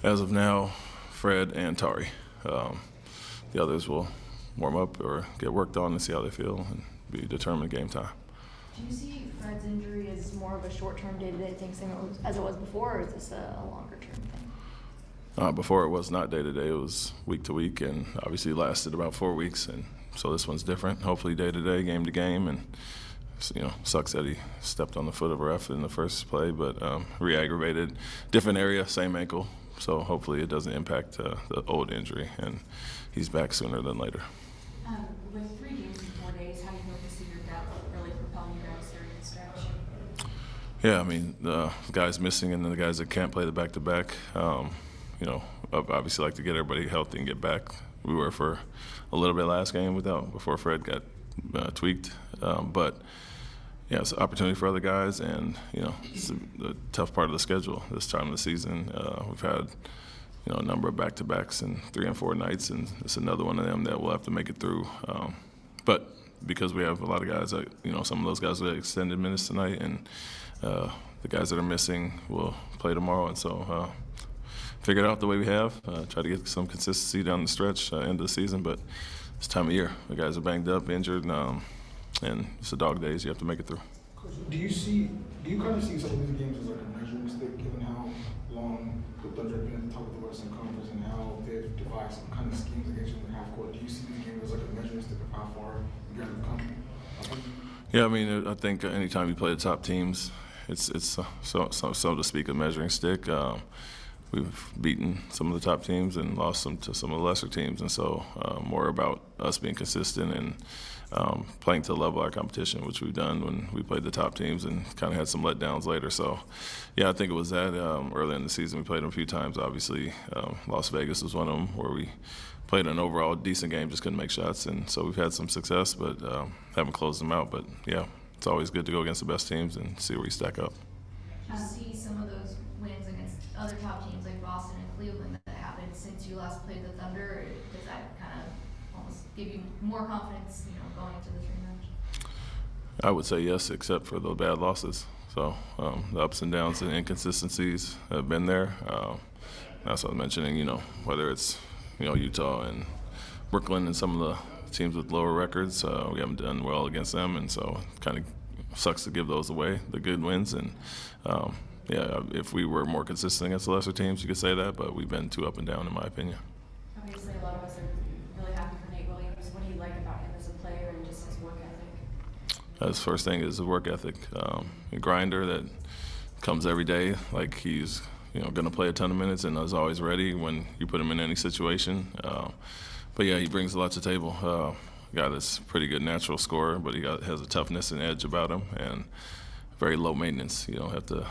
As of now, Fred and Tari. The others will warm up or get worked on and see how they feel and be determined game time. Do you see Fred's injury as more of a short-term day-to-day thing as it was before, or is this a longer-term thing? Before it was not day-to-day, it was week-to-week, and obviously lasted about 4 weeks. And so this one's different, hopefully day-to-day, game-to-game. And sucks that he stepped on the foot of a ref in the first play, but re-aggravated, different area, same ankle. So hopefully it doesn't impact the old injury, and he's back sooner than later. With 3 games in 4 days, how do you hope to see your depth really propelling you guys during the stretch? Yeah, I mean, the guys missing and then the guys that can't play the back-to-back, obviously like to get everybody healthy and get back. We were for a little bit last game before Fred got tweaked, but yeah, it's an opportunity for other guys, and it's the tough part of the schedule this time of the season. We've had a number of back-to-backs in 3 and 4 nights, and it's another one of them that we'll have to make it through. But because we have a lot of guys that some of those guys will get extended minutes tonight, and the guys that are missing will play tomorrow, and so figure it out the way we have. Try to get some consistency down the stretch, end of the season, but this time of year, the guys are banged up, injured, and it's a dog days. You have to make it through. Do you kind of see some of these games as like a measuring stick, given how long the Thunder have been at the top of the Western Conference and how they've devised some kind of schemes against you in the half court? Do you see these games as like a measuring stick of how far you guys have come? Yeah, I mean, I think anytime you play the top teams, it's so to speak a measuring stick. We've beaten some of the top teams and lost some to some of the lesser teams, and so more about us being consistent and playing to the level of our competition, which we've done when we played the top teams and kind of had some letdowns later. So, yeah, I think it was that early in the season. We played them a few times, obviously. Las Vegas was one of them where we played an overall decent game, just couldn't make shots. And so we've had some success, but haven't closed them out. But, yeah, it's always good to go against the best teams and see where you stack up. Do you see some of those wins against other top teams like Boston and Cleveland that happened since you last played the Thunder? Or does that kind of almost give you more confidence, going into this rematch? I would say yes, except for the bad losses. So the ups and downs and inconsistencies have been there. That's what I was mentioning, whether it's, Utah and Brooklyn and some of the teams with lower records, we haven't done well against them, and so it kind of sucks to give those away, the good wins. And yeah, if we were more consistent against the lesser teams, you could say that, but we've been too up and down in my opinion. Obviously, a lot of us are really happy for Nate Williams. What do you like about him as a player and just his work ethic? His first thing is his work ethic. A grinder that comes every day, like he's going to play a ton of minutes and is always ready when you put him in any situation. But yeah, he brings a lot to the table. A guy that's a pretty good natural scorer, but he has a toughness and edge about him, and very low maintenance. You don't have to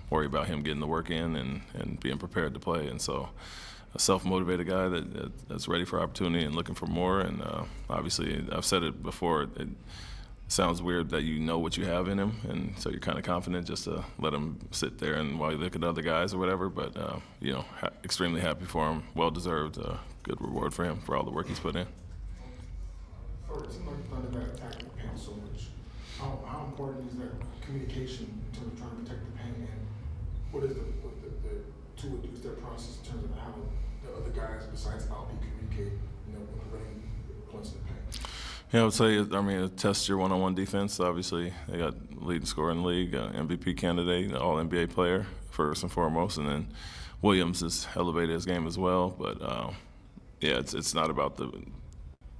worry about him getting the work in and being prepared to play. And so a self-motivated guy that's ready for opportunity and looking for more. And obviously, I've said it before, it sounds weird that you know what you have in him, and so you're kind of confident just to let him sit there and while you look at other guys or whatever. But extremely happy for him, well-deserved, good reward for him for all the work he's put in. It seems like the Thunder got attacked the paint so much. How important is that communication in terms of trying to protect the paint, and what is the 2 or 3-step process in terms of how the other guys besides Alpy communicate, when running points in the paint? Yeah, I would say, it tests your one-on-one defense. Obviously, they got leading scorer in the league, MVP candidate, all-NBA player, first and foremost, and then Williams has elevated his game as well. But, yeah, it's not about the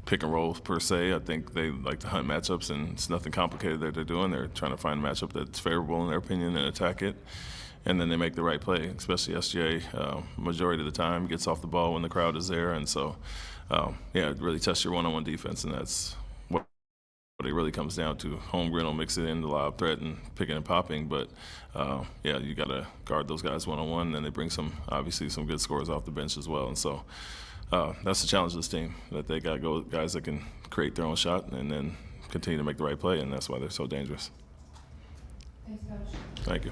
pick and roll per se. I think they like to hunt matchups, and it's nothing complicated that they're doing. They're trying to find a matchup that's favorable in their opinion and attack it, and then they make the right play, especially SGA. Majority of the time gets off the ball when the crowd is there, and so yeah, it really tests your one-on-one defense, and that's what it really comes down to. Holmgren will mix it in, the lob threat, and picking and popping, but yeah, you got to guard those guys one-on-one, and then they bring obviously some good scores off the bench as well, and so that's the challenge of this team, that they got guys that can create their own shot and then continue to make the right play, and that's why they're so dangerous. Thanks, Coach. Thank you.